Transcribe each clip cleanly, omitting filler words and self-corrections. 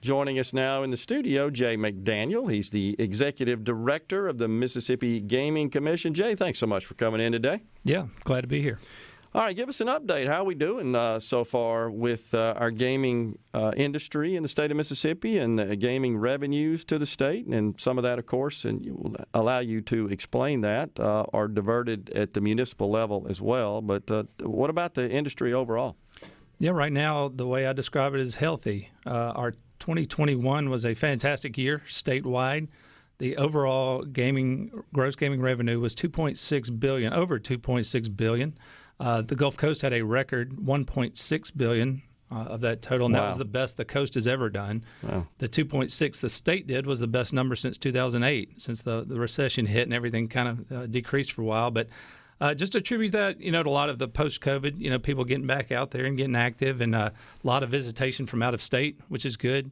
Joining us now in the studio, Jay McDaniel. He's the Executive Director of the Mississippi Gaming Commission. Jay, thanks so much for coming in today. Yeah, glad to be here. All right, give us an update. How are we doing so far with our gaming industry in the state of Mississippi and the gaming revenues to the state? And some of that, of course, and will allow you to explain that, are diverted at the municipal level as well. But what about the industry overall? Yeah, right now, the way I describe it is healthy. Our 2021 was a fantastic year statewide. The overall gross gaming revenue was $2.6 billion, over $2.6 billion. The Gulf Coast had a record $1.6 billion of that total, and that was the best the coast has ever done. Wow. The $2.6 the state did was the best number since 2008, since the recession hit and everything kind of decreased for a while. But just attribute that, to a lot of the post-COVID, people getting back out there and getting active, and a lot of visitation from out of state, which is good.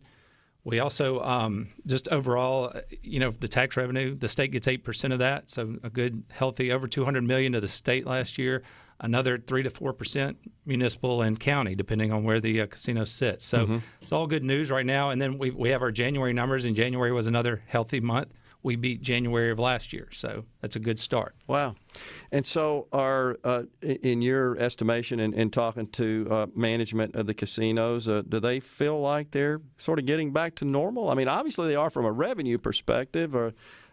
We also, just overall, the tax revenue, the state gets 8% of that, so a good, healthy, over $200 million to the state last year, another 3 to 4% municipal and county, depending on where the casino sits. So It's all good news right now. And then we have our January numbers, and January was another healthy month. We beat January of last year, so that's a good start. Wow. And so in your estimation and talking to management of the casinos, do they feel like they're sort of getting back to normal? I mean, obviously they are from a revenue perspective.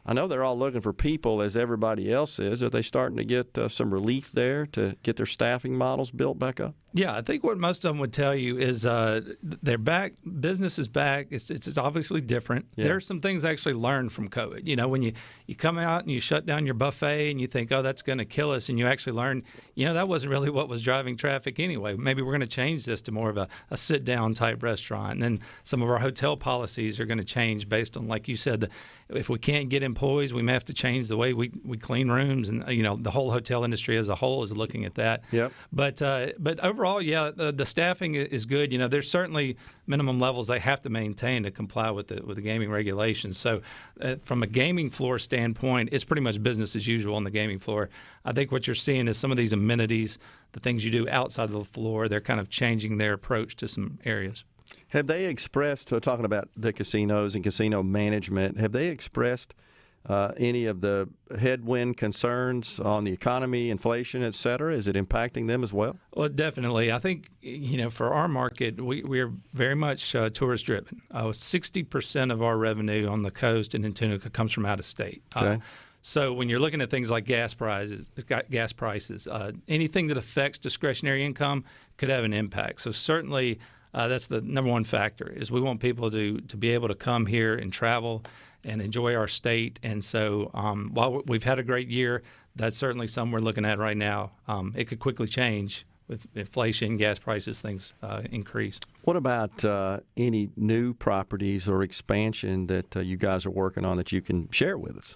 I know they're all looking for people as everybody else is. Are they starting to get some relief there to get their staffing models built back up? Yeah, I think what most of them would tell you is they're back. Business is back. It's obviously different. Yeah. There are some things I actually learned from COVID. When you come out and you shut down your buffet and you think, oh, that's going to kill us, and you actually learn, that wasn't really what was driving traffic anyway. Maybe we're going to change this to more of a sit-down type restaurant. And then some of our hotel policies are going to change based on, like you said, if we can't get employees, we may have to change the way we clean rooms. And, the whole hotel industry as a whole is looking at that. Yep. But overall, yeah, the staffing is good. There's certainly minimum levels they have to maintain to comply with the gaming regulations. So from a gaming floor standpoint, it's pretty much business as usual on the gaming floor. I think what you're seeing is some of these amenities, the things you do outside of the floor, they're kind of changing their approach to some areas. Have they expressed, talking about the casinos and casino management, have they expressed any of the headwind concerns on the economy, inflation, et cetera? Is it impacting them as well? Well, definitely. I think, for our market, we're very much tourist-driven. 60% of our revenue on the coast and in Tunica comes from out of state. Okay. So when you're looking at things like gas prices, anything that affects discretionary income could have an impact. So certainly that's the number one factor, is we want people to be able to come here and travel and enjoy our state. And so while we've had a great year, that's certainly something we're looking at right now. It could quickly change with inflation, gas prices, things increase. What about any new properties or expansion that you guys are working on that you can share with us?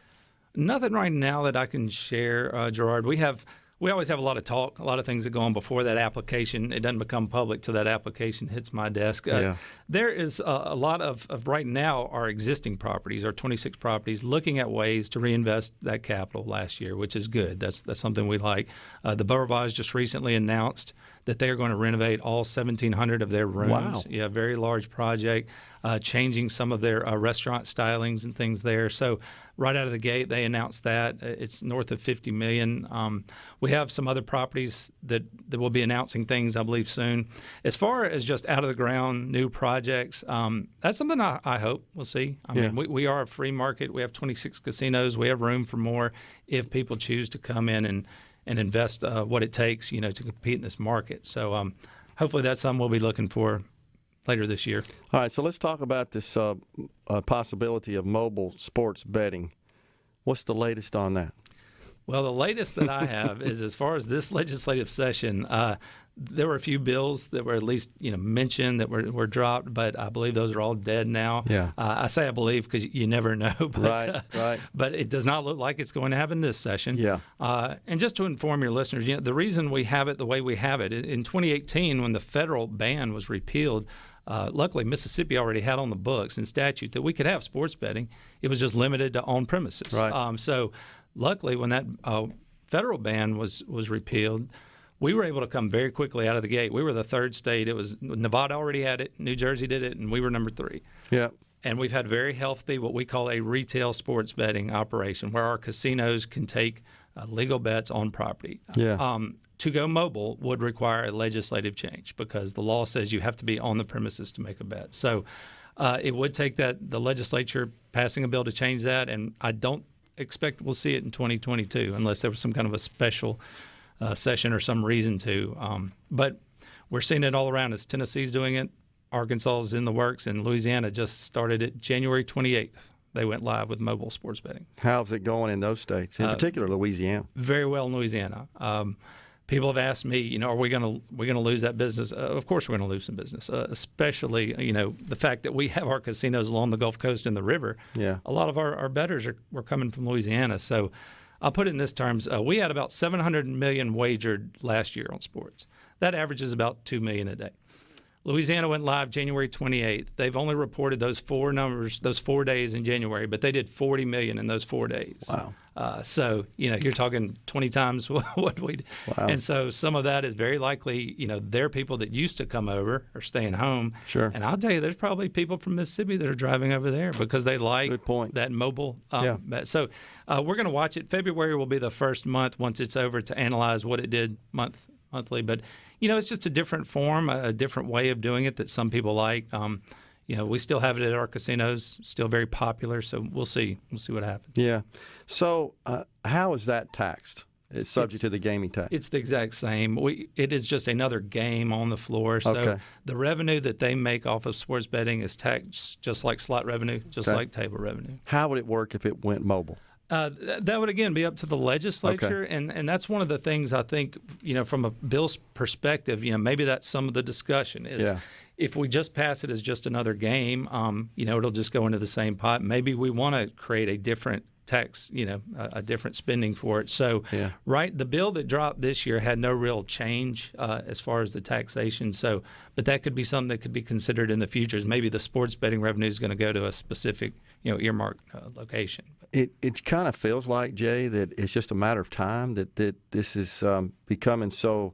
Nothing right now that I can share, Gerard. We always have a lot of talk, a lot of things that go on before that application. It doesn't become public till that application hits my desk. There is a lot of right now our existing properties, our 26 properties, looking at ways to reinvest that capital last year, which is good. That's something we like. The Beaurivage just recently announced that they are going to renovate all 1,700 of their rooms. Wow. Yeah, very large project, changing some of their restaurant stylings and things there. So right out of the gate, they announced that. It's north of $50 million. We have some other properties that will be announcing things, I believe, soon. As far as just out-of-the-ground new projects, that's something I hope we'll see. I mean, we are a free market. We have 26 casinos. We have room for more if people choose to come in and invest what it takes, to compete in this market. So hopefully that's something we'll be looking for later this year. All right, so let's talk about this possibility of mobile sports betting. What's the latest on that? Well, the latest that I have is, as far as this legislative session, there were a few bills that were at least mentioned that were dropped, but I believe those are all dead now. Yeah. I say I believe because you never know, but right. But it does not look like it's going to happen this session. Yeah. And just to inform your listeners, the reason we have it the way we have it, in 2018 when the federal ban was repealed, luckily Mississippi already had on the books in statute that we could have sports betting. It was just limited to on premises. Right. So luckily when that federal ban was repealed, we were able to come very quickly out of the gate. We were the third state. It was Nevada already had it, New Jersey did it, and we were number 3. Yeah. And we've had very healthy, what we call a retail sports betting operation, where our casinos can take legal bets on property. Yeah. To go mobile would require a legislative change because the law says you have to be on the premises to make a bet. So it would take the legislature passing a bill to change that, and I don't expect we'll see it in 2022 unless there was some kind of a special session or some reason to. But we're seeing it all around us. Tennessee's doing it. Arkansas is in the works, and Louisiana just started it January 28th. They went live with mobile sports betting. How's it going in those states, in particular Louisiana? Very well in Louisiana. People have asked me, are we going to lose that business? Of course we're going to lose some business, especially, the fact that we have our casinos along the Gulf Coast and the river. Yeah. A lot of our bettors were coming from Louisiana. So I'll put it in this terms. We had about 700 million wagered last year on sports. That averages about 2 million a day. Louisiana went live January 28th. They've only reported those 4 days in January, but they did 40 million in those 4 days. Wow. So, you're talking 20 times what we did. Wow. And so some of that is very likely, they're people that used to come over or staying home. Sure. And I'll tell you, there's probably people from Mississippi that are driving over there because they like that mobile. Bet. So we're going to watch it. February will be the first month once it's over to analyze what it did monthly. But, it's just a different form, a different way of doing it that some people like. We still have it at our casinos, still very popular. So we'll see. We'll see what happens. Yeah. So how is that taxed? It's subject to the gaming tax. It's the exact same. It is just another game on the floor. So the revenue that they make off of sports betting is taxed just like slot revenue, just like table revenue. How would it work if it went mobile? That would, again, be up to the legislature, and that's one of the things I think, from a bill's perspective, maybe that's some of the discussion is if we just pass it as just another game, it'll just go into the same pot. Maybe we want to create a different tax, a different spending for it. So, the bill that dropped this year had no real change as far as the taxation. So, but that could be something that could be considered in the future. Is maybe the sports betting revenue is going to go to a specific, earmarked location. It kind of feels like, Jay, that it's just a matter of time that this is becoming so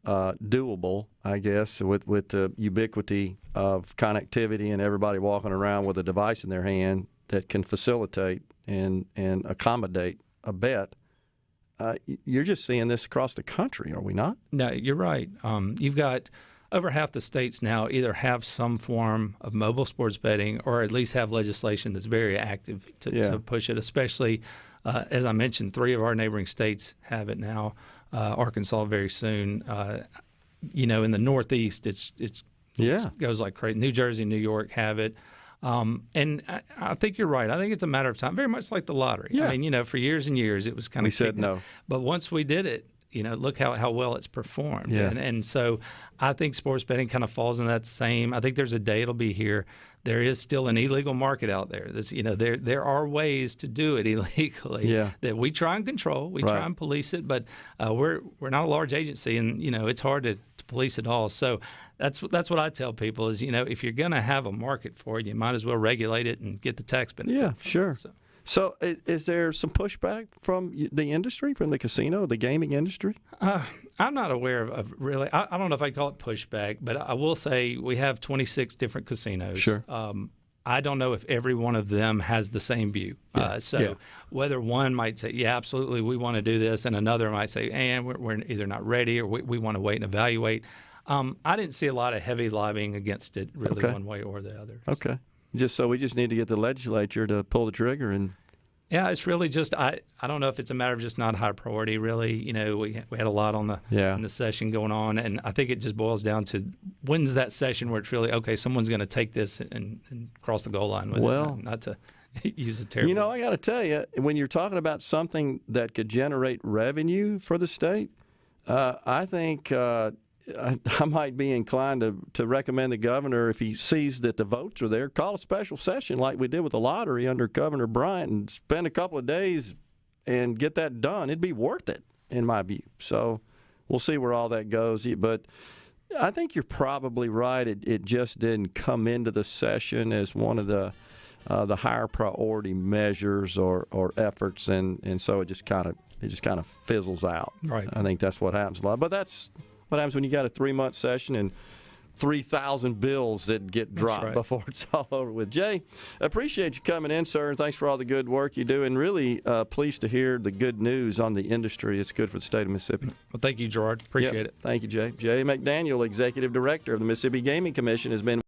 doable, I guess, with the ubiquity of connectivity and everybody walking around with a device in their hand that can facilitate and accommodate a bet. You're just seeing this across the country, are we not? No, you're right. You've got over half the states now either have some form of mobile sports betting or at least have legislation that's very active to push it, especially, as I mentioned, 3 of our neighboring states have it now, Arkansas very soon. In the Northeast, it goes like crazy. New Jersey, New York have it. And I think you're right. I think it's a matter of time, very much like the lottery. Yeah. I mean, for years and years, it was kind of we said no. But once we did it, look how well it's performed. Yeah. And so I think sports betting kind of falls in that same. I think there's a day it'll be here. There is still an illegal market out there. That's, there are ways to do it illegally that we try and control. We try and police it, but we're not a large agency, and it's hard to police it all. So that's what I tell people is, if you're going to have a market for it, you might as well regulate it and get the tax benefit. Yeah, sure. So is there some pushback from the industry, from the casino, the gaming industry? I'm not aware of really. I don't know if I call it pushback, but I will say we have 26 different casinos. Sure. I don't know if every one of them has the same view. Whether one might say, yeah, absolutely, we want to do this, and another might say, we're either not ready or we want to wait and evaluate. I didn't see a lot of heavy lobbying against it really one way or the other. Okay. We just need to get the legislature to pull the trigger and. Yeah, it's really just I don't know if it's a matter of just not high priority. Really, we had a lot on in the session going on, and I think it just boils down to when's that session where it's really someone's going to take this and cross the goal line with it, not to use a terrible. I got to tell you, when you're talking about something that could generate revenue for the state, I think. I might be inclined to recommend the governor, if he sees that the votes are there, call a special session like we did with the lottery under Governor Bryant and spend a couple of days and get that done. It'd be worth it, in my view. So we'll see where all that goes. But I think you're probably right. It just didn't come into the session as one of the the higher priority measures or efforts, and so it just kind of fizzles out. Right. I think that's what happens a lot. But that's what happens when you got a 3-month session and 3,000 bills that get dropped before it's all over with. Jay, appreciate you coming in, sir, and thanks for all the good work you do, and really pleased to hear the good news on the industry. It's good for the state of Mississippi. Well, thank you, Gerard. Appreciate it. Thank you, Jay. Jay McDaniel, Executive Director of the Mississippi Gaming Commission, has been